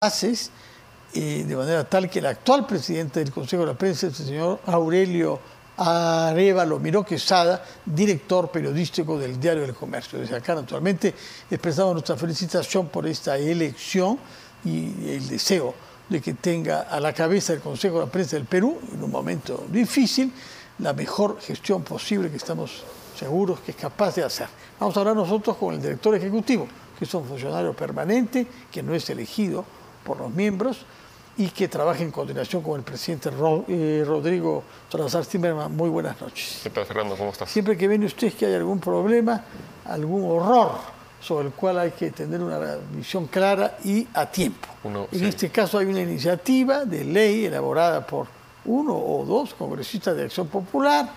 bases, de manera tal que el actual presidente del Consejo de la Prensa, el señor Aurelio Arévalo Miró Quesada, director periodístico del Diario del Comercio. Desde acá, naturalmente, expresamos nuestra felicitación por esta elección y el deseo de que tenga a la cabeza del Consejo de la Prensa del Perú, en un momento difícil, la mejor gestión posible que estamos seguros que es capaz de hacer. Vamos a hablar nosotros con el director ejecutivo, que es un funcionario permanente, que no es elegido por los miembros y que trabaja en coordinación con el presidente Rodrigo Salazar Timerman. Muy buenas noches. ¿Qué tal, Fernando? ¿Cómo estás? Siempre que viene usted que hay algún problema, algún horror sobre el cual hay que tener una visión clara y a tiempo. En este caso hay una iniciativa de ley elaborada por uno o dos congresistas de Acción Popular,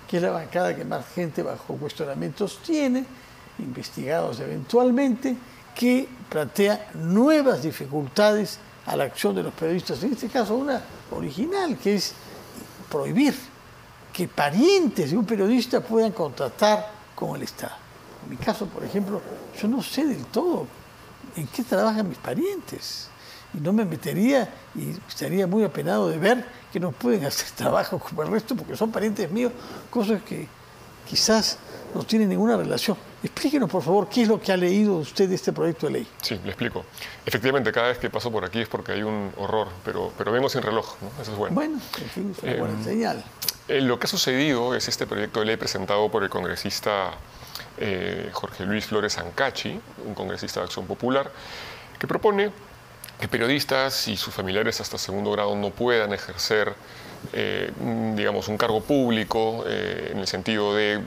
que es la bancada que más gente bajo cuestionamientos tiene, investigados eventualmente, que plantea nuevas dificultades a la acción de los periodistas. En este caso, una original, que es prohibir que parientes de un periodista puedan contratar con el Estado. En mi caso, por ejemplo, yo no sé del todo en qué trabajan mis parientes. Y no me metería y estaría muy apenado de ver que no pueden hacer trabajo como el resto porque son parientes míos, cosas que quizás no tienen ninguna relación. Explíquenos, por favor, qué es lo que ha leído usted de este proyecto de ley. Sí, le explico. Efectivamente, cada vez que paso por aquí es porque hay un horror, pero vengo sin reloj, ¿no? Eso es bueno. Bueno, en fin, es una buena señal. Lo que ha sucedido es este proyecto de ley presentado por el congresista Jorge Luis Flores Ancachi, un congresista de Acción Popular, que propone que periodistas y sus familiares hasta segundo grado no puedan ejercer, digamos, un cargo público en el sentido de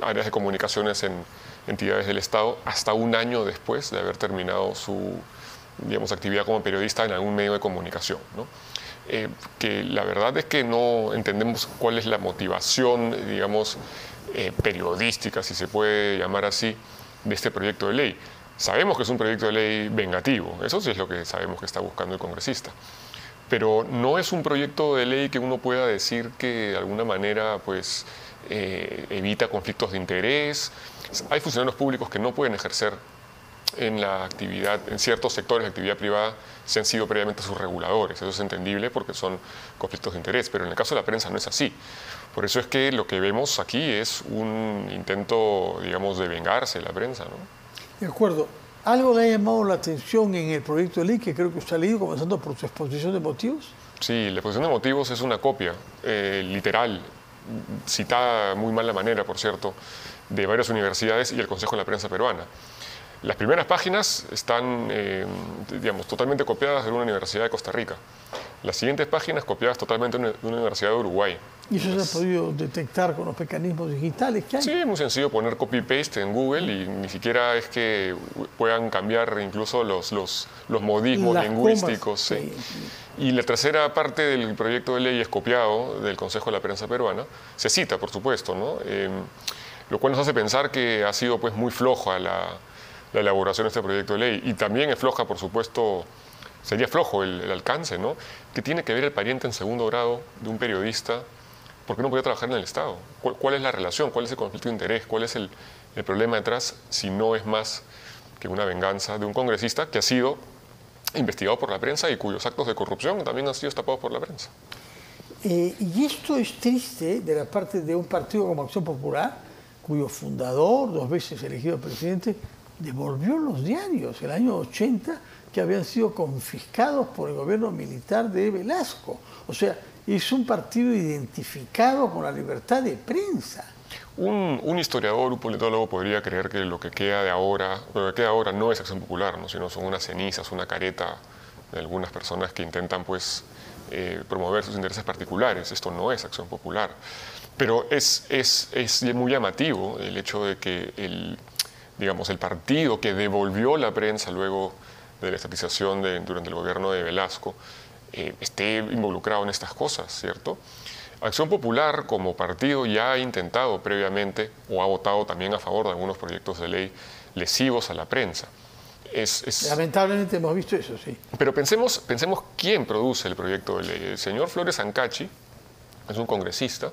áreas de comunicaciones en entidades del Estado hasta un año después de haber terminado su, digamos, actividad como periodista en algún medio de comunicación, ¿no? Que la verdad es que no entendemos cuál es la motivación, digamos, periodística, si se puede llamar así, de este proyecto de ley. Sabemos que es un proyecto de ley vengativo, eso sí es lo que sabemos que está buscando el congresista. Pero no es un proyecto de ley que uno pueda decir que de alguna manera pues, evita conflictos de interés. Hay funcionarios públicos que no pueden ejercer en la actividad, en ciertos sectores de actividad privada, se han sido previamente sus reguladores. Eso es entendible porque son conflictos de interés, pero en el caso de la prensa no es así. Por eso es que lo que vemos aquí es un intento, digamos, de vengarse de la prensa, ¿no? De acuerdo. ¿Algo le ha llamado la atención en el proyecto de ley que creo que usted ha leído, comenzando por su exposición de motivos? Sí, la exposición de motivos es una copia literal, citada muy mal la manera, por cierto, de varias universidades y el Consejo de la Prensa Peruana. Las primeras páginas están, digamos, totalmente copiadas de una universidad de Costa Rica. Las siguientes páginas copiadas totalmente de una universidad de Uruguay. ¿Y eso se ha podido detectar con los mecanismos digitales que hay? Sí, es muy sencillo poner copy-paste en Google y ni siquiera es que puedan cambiar incluso los modismos lingüísticos. Sí. Y la tercera parte del proyecto de ley es copiado del Consejo de la Prensa Peruana. Se cita, por supuesto, ¿no? Lo cual nos hace pensar que ha sido pues, muy floja la elaboración de este proyecto de ley. Y también es floja, por supuesto, sería flojo el alcance, ¿no? ¿Qué tiene que ver el pariente en segundo grado de un periodista? ¿Por qué no podía trabajar en el Estado? ¿Cuál es la relación? ¿Cuál es el conflicto de interés? ¿Cuál es el problema detrás si no es más que una venganza de un congresista que ha sido investigado por la prensa y cuyos actos de corrupción también han sido tapados por la prensa? Y esto es triste de la parte de un partido como Acción Popular, cuyo fundador, 2 veces elegido presidente, devolvió los diarios el año 80 que habían sido confiscados por el gobierno militar de Velasco. O sea, es un partido identificado con la libertad de prensa. Un historiador, un politólogo podría creer que lo que queda de ahora, lo que queda ahora no es Acción Popular, ¿no? Sino son unas cenizas, una careta de algunas personas que intentan pues, promover sus intereses particulares. Esto no es Acción Popular. Pero es muy llamativo el hecho de que digamos, el partido que devolvió la prensa luego de la estatización durante el gobierno de Velasco esté involucrado en estas cosas, ¿cierto? Acción Popular como partido ya ha intentado previamente o ha votado también a favor de algunos proyectos de ley lesivos a la prensa. Lamentablemente hemos visto eso, sí. Pero pensemos quién produce el proyecto de ley. El señor Flores Ancachi es un congresista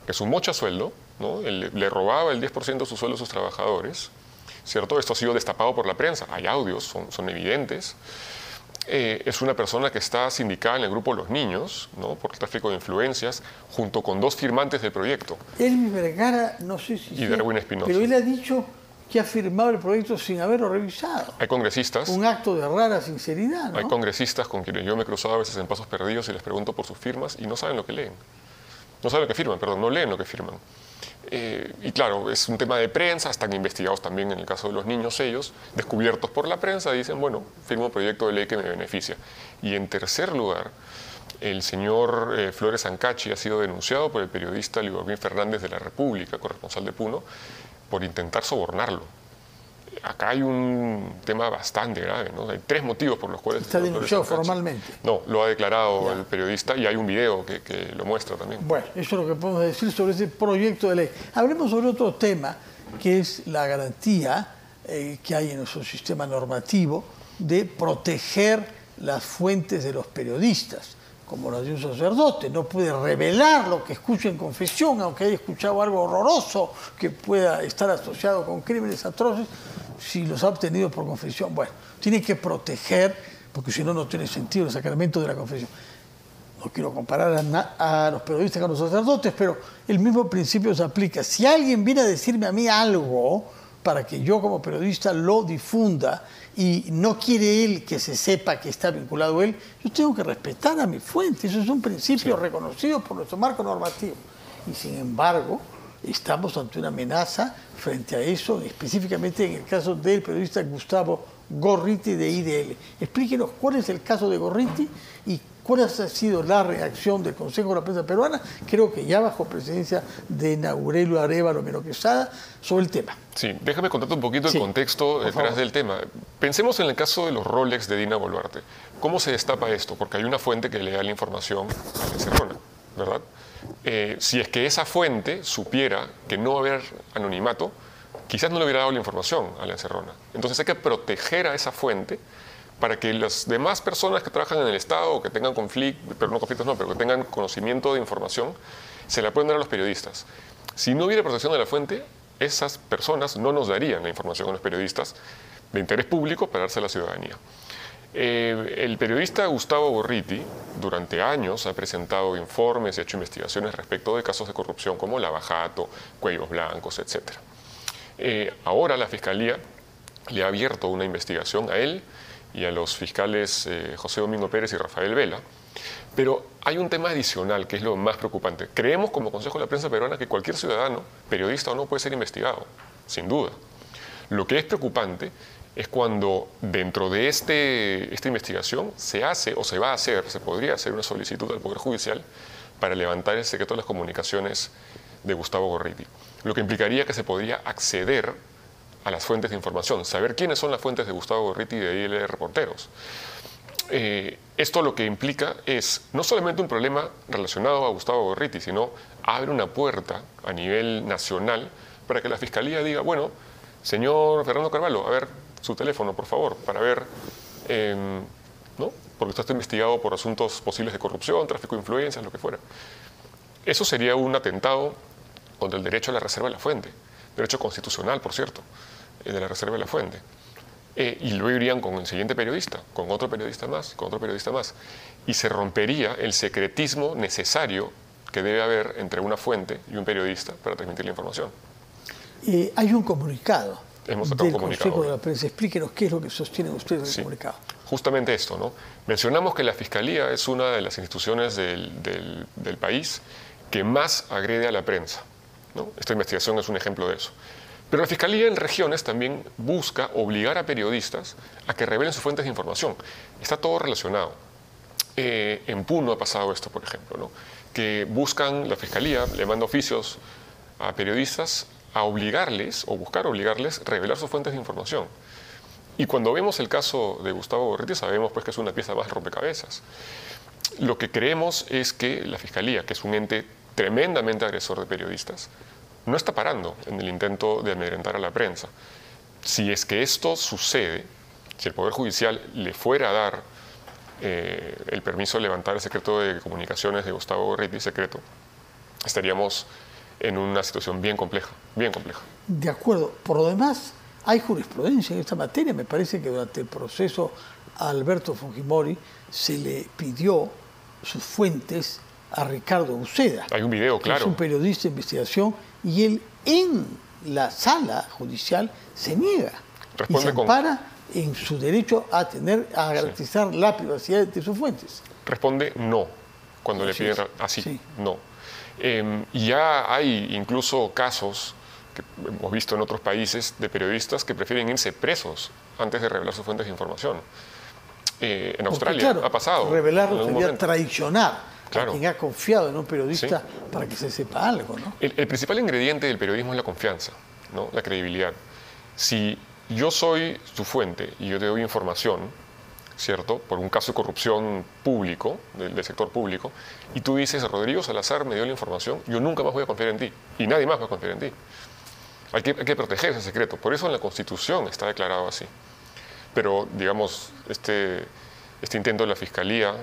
que su mocha sueldo, ¿no? Le robaba el 10% de su sueldo a sus trabajadores, ¿cierto? Esto ha sido destapado por la prensa, hay audios, son evidentes. es una persona que está sindicada en el grupo Los Niños, ¿no?, por el tráfico de influencias, junto con 2 firmantes del proyecto. Elvis Vergara, no sé si... Y Darwin Espinosa. Pero él ha dicho que ha firmado el proyecto sin haberlo revisado. Hay congresistas... Un acto de rara sinceridad, ¿no? Hay congresistas con quienes yo me he cruzado a veces en pasos perdidos y les pregunto por sus firmas y no saben lo que leen. No saben lo que firman, perdón, no leen lo que firman. Y claro, es un tema de prensa, están investigados también en el caso de Los Niños ellos, descubiertos por la prensa, dicen, bueno, firmo un proyecto de ley que me beneficia. Y en tercer lugar, el señor Flores Ancachi ha sido denunciado por el periodista Liborbín Fernández de La República, corresponsal de Puno, por intentar sobornarlo. Acá hay un tema bastante grave, ¿no? Hay 3 motivos por los cuales... ¿Está denunciado formalmente? No, lo ha declarado el periodista y hay un video que lo muestra también. Bueno, eso es lo que podemos decir sobre ese proyecto de ley. Hablemos sobre otro tema, que es la garantía que hay en nuestro sistema normativo de proteger las fuentes de los periodistas, como las de un sacerdote. No puede revelar lo que escucha en confesión, aunque haya escuchado algo horroroso que pueda estar asociado con crímenes atroces, si los ha obtenido por confesión. Bueno, tiene que proteger, porque si no, no tiene sentido el sacramento de la confesión. No quiero comparar a los periodistas con los sacerdotes, pero el mismo principio se aplica. Si alguien viene a decirme a mí algo para que yo como periodista lo difunda y no quiere él que se sepa que está vinculado a él, yo tengo que respetar a mi fuente. Eso es un principio reconocido por nuestro marco normativo. Y sin embargo, estamos ante una amenaza frente a eso, específicamente en el caso del periodista Gustavo Gorriti de IDL. Explíquenos cuál es el caso de Gorriti y cuál ha sido la reacción del Consejo de la Prensa Peruana, creo que ya bajo presidencia de Aurelio Arévalo Mero Quesada, sobre el tema. Sí, déjame contarte un poquito el contexto detrás del tema. Pensemos en el caso de los Rolex de Dina Boluarte. ¿Cómo se destapa esto? Porque hay una fuente que le da la información a la encerrona, ¿verdad? Si es que esa fuente supiera que no va a haber anonimato, quizás no le hubiera dado la información a la encerrona. Entonces hay que proteger a esa fuente para que las demás personas que trabajan en el Estado o que tengan conflictos, pero no conflictos no, pero que tengan conocimiento de información, se la pueden dar a los periodistas. Si no hubiera protección de la fuente, esas personas no nos darían la información a los periodistas de interés público para darse a la ciudadanía. El periodista Gustavo Gorriti durante años ha presentado informes y ha hecho investigaciones respecto de casos de corrupción como lavajato, cuellos blancos, etc. Ahora la Fiscalía le ha abierto una investigación a él y a los fiscales José Domingo Pérez y Rafael Vela. Pero hay un tema adicional que es lo más preocupante. Creemos como Consejo de la Prensa Peruana que cualquier ciudadano, periodista o no, puede ser investigado, sin duda. Lo que es preocupante es cuando dentro de esta investigación se hace o se va a hacer, se podría hacer una solicitud al Poder Judicial para levantar el secreto de las comunicaciones de Gustavo Gorriti. Lo que implicaría que se podría acceder a las fuentes de información, saber quiénes son las fuentes de Gustavo Gorriti y de IL Reporteros. Esto lo que implica es no solamente un problema relacionado a Gustavo Gorriti, sino abre una puerta a nivel nacional para que la Fiscalía diga, bueno, señor Fernando Carvalho, a ver su teléfono, por favor, para ver, ¿no? Porque usted está investigado por asuntos posibles de corrupción, tráfico de influencias, lo que fuera. Eso sería un atentado contra el derecho a la reserva de la fuente, derecho constitucional, por cierto, de la reserva de la fuente. Y luego irían con el siguiente periodista, con otro periodista más, con otro periodista más. Y se rompería el secretismo necesario que debe haber entre una fuente y un periodista para transmitir la información. Hay un comunicado del Consejo de la Prensa. Explíquenos qué es lo que sostienen ustedes del comunicado. Justamente esto, ¿no? Mencionamos que la Fiscalía es una de las instituciones del país que más agrede a la prensa, ¿no? Esta investigación es un ejemplo de eso. Pero la Fiscalía en regiones también busca obligar a periodistas a que revelen sus fuentes de información. Está todo relacionado. En Puno ha pasado esto, por ejemplo, ¿no? Que buscan, la Fiscalía le manda oficios a periodistas a obligarles, o buscar obligarles, a revelar sus fuentes de información. Y cuando vemos el caso de Gustavo Gorriti, sabemos pues, que es una pieza más de rompecabezas. Lo que creemos es que la Fiscalía, que es un ente tremendamente agresor de periodistas, no está parando en el intento de amedrentar a la prensa. Si es que esto sucede, si el Poder Judicial le fuera a dar el permiso de levantar el secreto de comunicaciones de Gustavo Gorriti, secreto, estaríamos en una situación bien compleja, bien compleja. De acuerdo. Por lo demás, hay jurisprudencia en esta materia. Me parece que durante el proceso a Alberto Fujimori se le pidió sus fuentes a Ricardo Uceda. Hay un video, claro. Que es un periodista de investigación, y él en la sala judicial se niega. Responde y se ampara en su derecho a garantizar la privacidad de sus fuentes. Responde no, cuando le piden así, no. Y ya hay incluso casos que hemos visto en otros países de periodistas que prefieren irse presos antes de revelar sus fuentes de información. En Australia ha pasado. Revelarlo sería traicionar a quien ha confiado en un periodista para que se sepa algo, ¿no? El principal ingrediente del periodismo es la confianza, ¿no? La credibilidad. Si yo soy tu fuente y yo te doy información, ¿cierto?, por un caso de corrupción público, del sector público, y tú dices, Rodrigo Salazar me dio la información, yo nunca más voy a confiar en ti, y nadie más va a confiar en ti. Hay que proteger ese secreto. Por eso en la Constitución está declarado así. Pero, digamos, este intento de la Fiscalía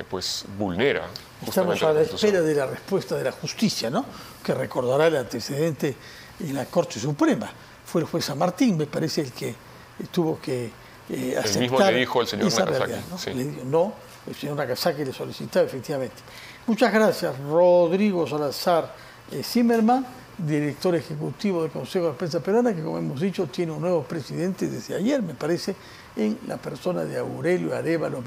pues vulnera justamente. Estamos a la espera de la respuesta de la justicia, ¿no? Que recordará el antecedente en la Corte Suprema. Fue el juez San Martín, me parece, el que tuvo que aceptar. El mismo le dijo el señor Nakazaki. ¿No? Sí. Le dijo, no, el señor Nakazaki le solicitaba, efectivamente. Muchas gracias, Rodrigo Salazar Zimmerman, director ejecutivo del Consejo de la Prensa Peruana, que, como hemos dicho, tiene un nuevo presidente desde ayer, me parece, en la persona de Aurelio Arévalo.